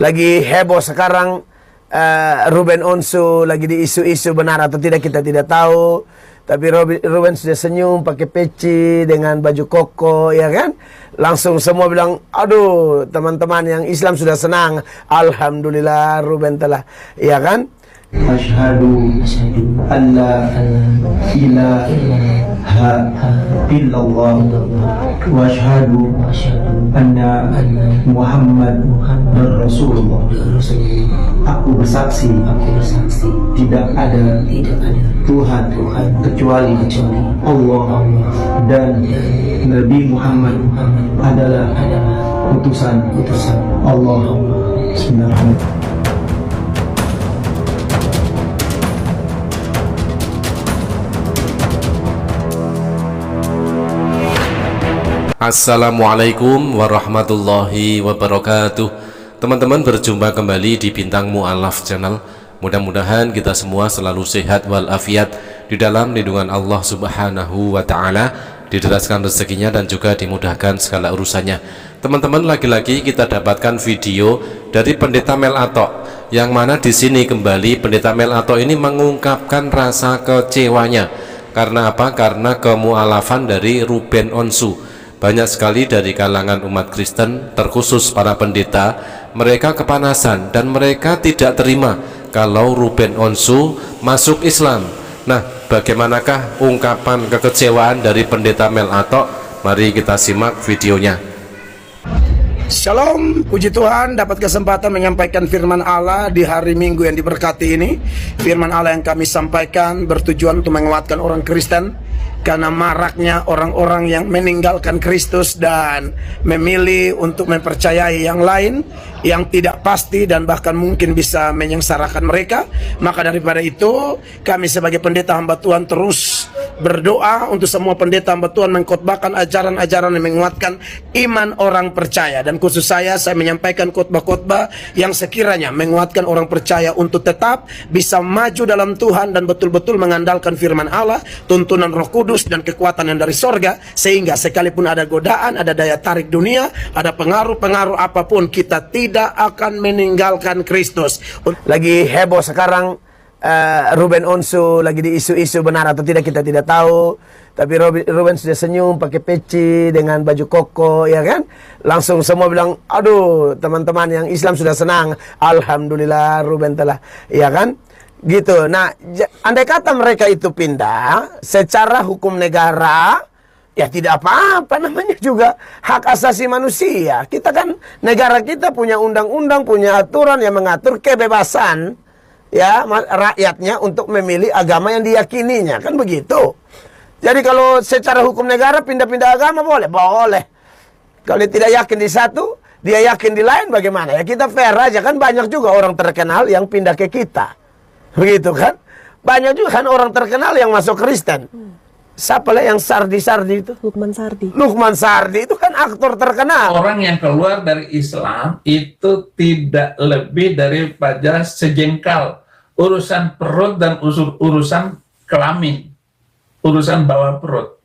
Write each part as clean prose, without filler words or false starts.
Lagi heboh sekarang, Ruben Onsu lagi di isu-isu benar atau tidak kita tidak tahu. Tapi Ruben sudah senyum pakai peci dengan baju koko, ya kan? Langsung semua bilang, aduh teman-teman yang Islam sudah senang. Alhamdulillah Ruben telah, ya kan? Asyhadu an la ilaha illallah wa asyhadu anna Muhammad Rasulullah. Aku bersaksi tidak ada Tuhan kecuali Allah, dan Nabi Muhammad adalah utusan Allah. Bismillahirrahmanirrahim. Assalamualaikum warahmatullahi wabarakatuh. Teman-teman, berjumpa kembali di Bintang Mu'alaf Channel. Mudah-mudahan kita semua selalu sehat walafiat di dalam lindungan Allah Subhanahu wa ta'ala, diderakan rezekinya dan juga dimudahkan segala urusannya. Teman-teman, lagi-lagi kita dapatkan video dari Pendeta Mel Atok, yang mana di sini kembali Pendeta Mel Atok ini mengungkapkan rasa kecewanya. Karena apa? Karena kemu'alafan dari Ruben Onsu. Banyak sekali dari kalangan umat Kristen, terkhusus para pendeta, mereka kepanasan dan mereka tidak terima kalau Ruben Onsu masuk Islam. Nah, bagaimanakah ungkapan kekecewaan dari Pendeta Mel Atok? Mari kita simak videonya. Shalom, puji Tuhan dapat kesempatan menyampaikan firman Allah di hari Minggu yang diberkati ini. Firman Allah yang kami sampaikan bertujuan untuk menguatkan orang Kristen, karena maraknya orang-orang yang meninggalkan Kristus dan memilih untuk mempercayai yang lain yang tidak pasti dan bahkan mungkin bisa menyengsarakan mereka. Maka daripada itu, kami sebagai pendeta hamba Tuhan terus berdoa untuk semua pendeta hamba Tuhan mengkhotbahkan ajaran-ajaran yang menguatkan iman orang percaya. Dan khusus saya menyampaikan khotbah-khotbah yang sekiranya menguatkan orang percaya untuk tetap bisa maju dalam Tuhan dan betul-betul mengandalkan firman Allah, tuntunan Roh Kudus dan kekuatan yang dari sorga, sehingga sekalipun ada godaan, ada daya tarik dunia, ada pengaruh-pengaruh apapun, kita tidak akan meninggalkan Kristus. Lagi heboh sekarang, Ruben Onsu lagi di isu-isu benar atau tidak kita tidak tahu. Tapi Ruben sudah senyum pakai peci dengan baju koko, ya kan? Langsung semua bilang, aduh teman-teman yang Islam sudah senang. Alhamdulillah Ruben telah, ya kan? Gitu. Nah, andai kata mereka itu pindah secara hukum negara, ya tidak apa-apa, namanya juga hak asasi manusia. Kita kan, negara kita punya undang-undang, punya aturan yang mengatur kebebasan ya rakyatnya untuk memilih agama yang diyakininya, kan begitu. Jadi kalau secara hukum negara pindah-pindah agama boleh? Boleh. Kalau dia tidak yakin di satu, dia yakin di lain, bagaimana? Ya kita fair aja, kan banyak juga orang terkenal yang pindah ke kita. Begitu kan? Banyak juga kan orang terkenal yang masuk Kristen. Siapa lah yang Sardi itu? Lukman Sardi itu kan aktor terkenal. Orang yang keluar dari Islam itu tidak lebih daripada sejengkal urusan perut dan urusan kelamin, urusan bawah perut.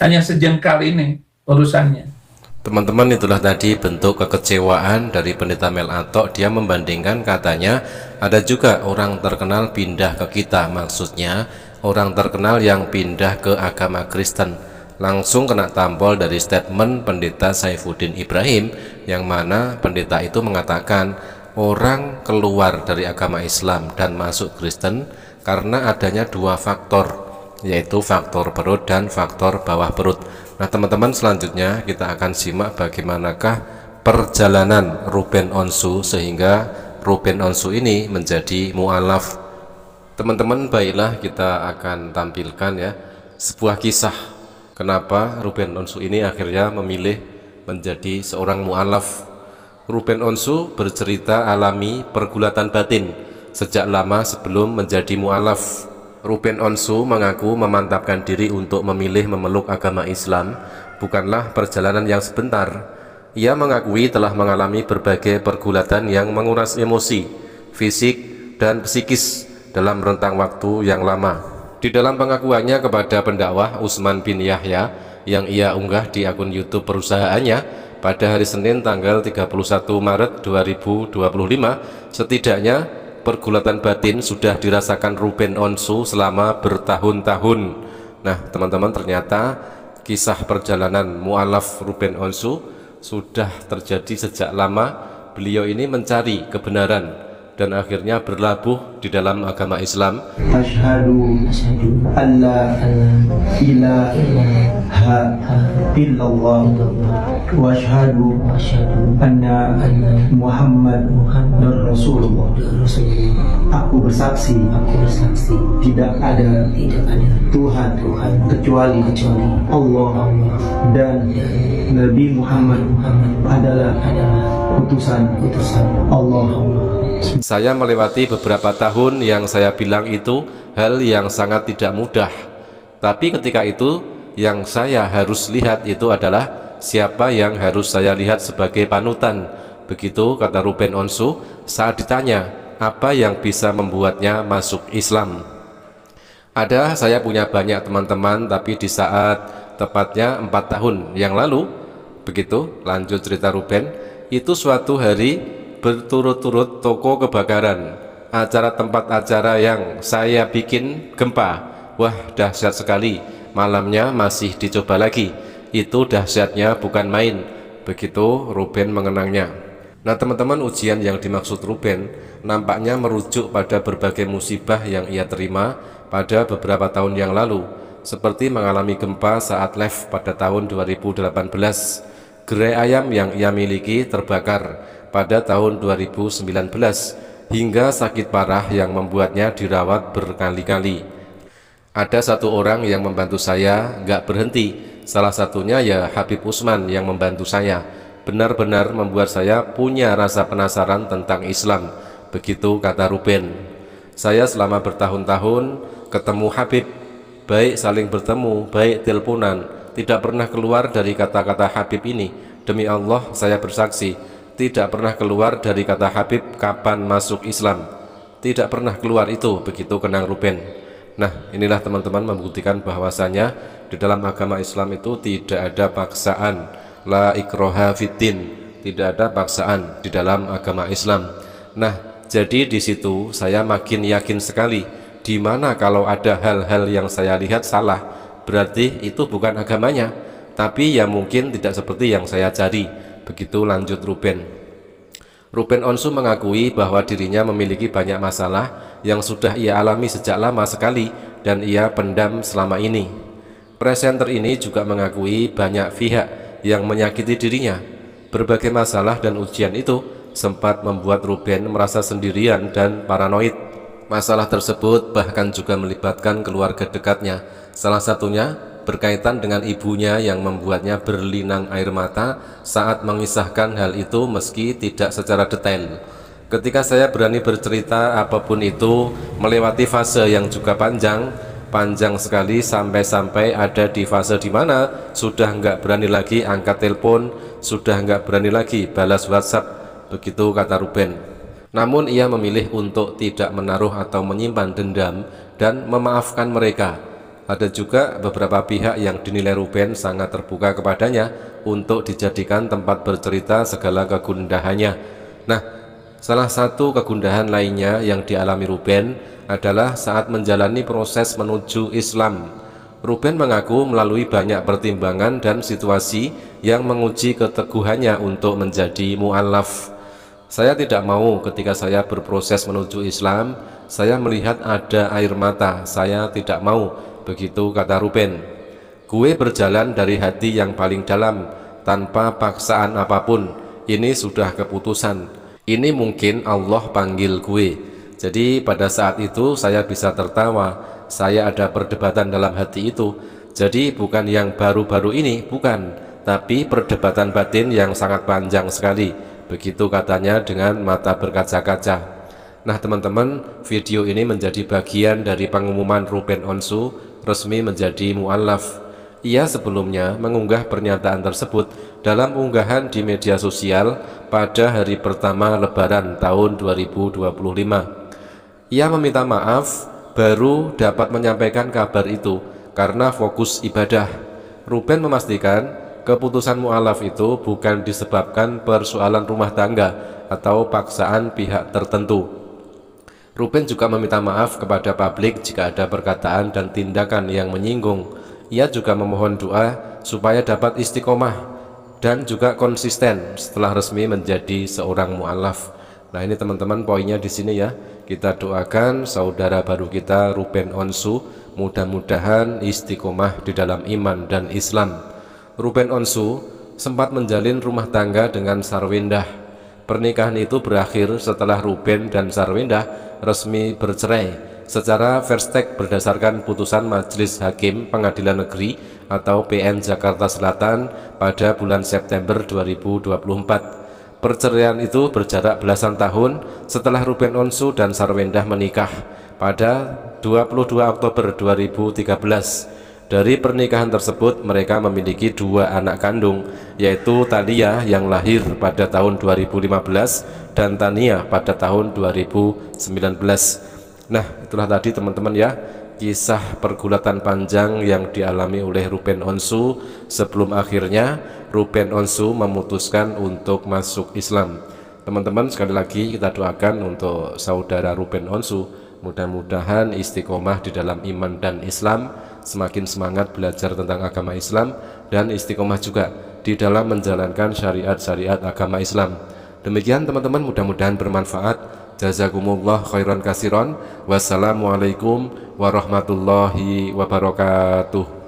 Hanya sejengkal ini urusannya. Teman-teman, itulah tadi bentuk kekecewaan dari Pendeta Mel Atok. Dia membandingkan, katanya ada juga orang terkenal pindah ke kita, maksudnya orang terkenal yang pindah ke agama Kristen. Langsung kena tampol dari statement Pendeta Saifuddin Ibrahim, yang mana pendeta itu mengatakan orang keluar dari agama Islam dan masuk Kristen karena adanya dua faktor, yaitu faktor perut dan faktor bawah perut. Nah teman-teman, selanjutnya kita akan simak bagaimanakah perjalanan Ruben Onsu sehingga Ruben Onsu ini menjadi mu'alaf. Teman-teman, baiklah kita akan tampilkan ya sebuah kisah kenapa Ruben Onsu ini akhirnya memilih menjadi seorang mu'alaf. Ruben Onsu bercerita alami pergulatan batin sejak lama sebelum menjadi mu'alaf. Ruben Onsu mengaku memantapkan diri untuk memilih memeluk agama Islam bukanlah perjalanan yang sebentar. Ia mengakui telah mengalami berbagai pergulatan yang menguras emosi, fisik, dan psikis dalam rentang waktu yang lama. Di dalam pengakuannya kepada pendakwah Utsman bin Yahya yang ia unggah di akun YouTube perusahaannya, pada hari Senin tanggal 31 Maret 2025, setidaknya pergulatan batin sudah dirasakan Ruben Onsu selama bertahun-tahun. Nah teman-teman, ternyata kisah perjalanan mu'alaf Ruben Onsu sudah terjadi sejak lama. Beliau ini mencari kebenaran dan akhirnya berlabuh di dalam agama Islam. Asyhadu an la ilaha illallah wa asyhadu anna Muhammadar Rasulullah. Aku bersaksi tidak ada Tuhan kecuali Allah, dan Nabi Muhammad adalah utusan Allah. Saya melewati beberapa tahun yang saya bilang itu hal yang sangat tidak mudah. Tapi ketika itu yang saya harus lihat itu adalah siapa yang harus saya lihat sebagai panutan. Begitu kata Ruben Onsu saat ditanya apa yang bisa membuatnya masuk Islam. Saya punya banyak teman-teman, tapi di saat tepatnya 4 tahun yang lalu, begitu lanjut cerita Ruben, itu suatu hari berturut-turut toko kebakaran. Acara tempat acara yang saya bikin gempa. Wah, dahsyat sekali. Malamnya masih dicoba lagi. Itu dahsyatnya bukan main. Begitu Ruben mengenangnya. Nah teman-teman, ujian yang dimaksud Ruben nampaknya merujuk pada berbagai musibah yang ia terima pada beberapa tahun yang lalu, seperti mengalami gempa saat live pada tahun 2018, gerai ayam yang ia miliki terbakar pada tahun 2019, hingga sakit parah yang membuatnya dirawat berkali-kali. Ada satu orang yang membantu saya nggak berhenti, salah satunya ya Habib Usman yang membantu saya, benar-benar membuat saya punya rasa penasaran tentang Islam. Begitu kata Ruben. Saya selama bertahun-tahun ketemu Habib, baik saling bertemu, baik teleponan, tidak pernah keluar dari kata-kata Habib ini. Demi Allah saya bersaksi, tidak pernah keluar dari kata Habib kapan masuk Islam. Tidak pernah keluar itu. Begitu kenang Ruben. Nah inilah teman-teman membuktikan bahwasanya di dalam agama Islam itu tidak ada paksaan. La ikroha fiddin, tidak ada paksaan di dalam agama Islam. Nah jadi di situ saya makin yakin sekali, di mana kalau ada hal-hal yang saya lihat salah, berarti itu bukan agamanya, tapi ya mungkin tidak seperti yang saya cari. Begitu lanjut Ruben. Ruben Onsu mengakui bahwa dirinya memiliki banyak masalah yang sudah ia alami sejak lama sekali dan ia pendam selama ini. Presenter ini juga mengakui banyak pihak yang menyakiti dirinya. Berbagai masalah dan ujian itu sempat membuat Ruben merasa sendirian dan paranoid. Masalah tersebut bahkan juga melibatkan keluarga dekatnya. Salah satunya berkaitan dengan ibunya yang membuatnya berlinang air mata saat mengisahkan hal itu meski tidak secara detail. Ketika saya berani bercerita apapun itu melewati fase yang juga panjang sekali, sampai-sampai ada di fase di mana sudah nggak berani lagi angkat telepon, sudah nggak berani lagi balas WhatsApp. Begitu kata Ruben. Namun ia memilih untuk tidak menaruh atau menyimpan dendam dan memaafkan mereka. Ada juga beberapa pihak yang dinilai Ruben sangat terbuka kepadanya untuk dijadikan tempat bercerita segala kegundahannya. Nah, salah satu kegundahan lainnya yang dialami Ruben adalah saat menjalani proses menuju Islam. Ruben mengaku melalui banyak pertimbangan dan situasi yang menguji keteguhannya untuk menjadi mu'alaf. Saya tidak mau ketika saya berproses menuju Islam, saya melihat ada air mata, saya tidak mau. Begitu kata Ruben. Gue berjalan dari hati yang paling dalam tanpa paksaan apapun. Ini sudah keputusan. Ini mungkin Allah panggil gue. Jadi pada saat itu saya bisa tertawa. Saya ada perdebatan dalam hati itu. Jadi bukan yang baru-baru ini, bukan, tapi perdebatan batin yang sangat panjang sekali. Begitu katanya dengan mata berkaca-kaca. Nah teman-teman, video ini menjadi bagian dari pengumuman Ruben Onsu resmi menjadi mu'alaf. Ia sebelumnya mengunggah pernyataan tersebut dalam unggahan di media sosial pada hari pertama Lebaran tahun 2025. Ia meminta maaf baru dapat menyampaikan kabar itu karena fokus ibadah. Ruben memastikan keputusan mu'alaf itu bukan disebabkan persoalan rumah tangga atau paksaan pihak tertentu. Ruben juga meminta maaf kepada publik jika ada perkataan dan tindakan yang menyinggung. Ia juga memohon doa supaya dapat istiqomah dan juga konsisten setelah resmi menjadi seorang mu'alaf. Nah, ini teman-teman poinnya di sini ya. Kita doakan saudara baru kita Ruben Onsu mudah-mudahan istiqomah di dalam iman dan Islam. Ruben Onsu sempat menjalin rumah tangga dengan Sarwendah. Pernikahan itu berakhir setelah Ruben dan Sarwendah resmi bercerai secara verstek berdasarkan putusan Majelis Hakim Pengadilan Negeri atau PN Jakarta Selatan pada bulan September 2024. Perceraian itu berjarak belasan tahun setelah Ruben Onsu dan Sarwendah menikah pada 22 Oktober 2013. Dari pernikahan tersebut mereka memiliki 2 anak kandung, yaitu Thalia yang lahir pada tahun 2015 dan Tania pada tahun 2019. Nah, itulah tadi teman-teman ya, kisah pergulatan panjang yang dialami oleh Ruben Onsu sebelum akhirnya Ruben Onsu memutuskan untuk masuk Islam. Teman-teman, sekali lagi kita doakan untuk saudara Ruben Onsu, mudah-mudahan istiqomah di dalam iman dan Islam, semakin semangat belajar tentang agama Islam, dan istiqomah juga di dalam menjalankan syariat-syariat agama Islam. Demikian teman-teman, mudah-mudahan bermanfaat. Jazakumullah khairan kasiron. Wassalamualaikum warahmatullahi wabarakatuh.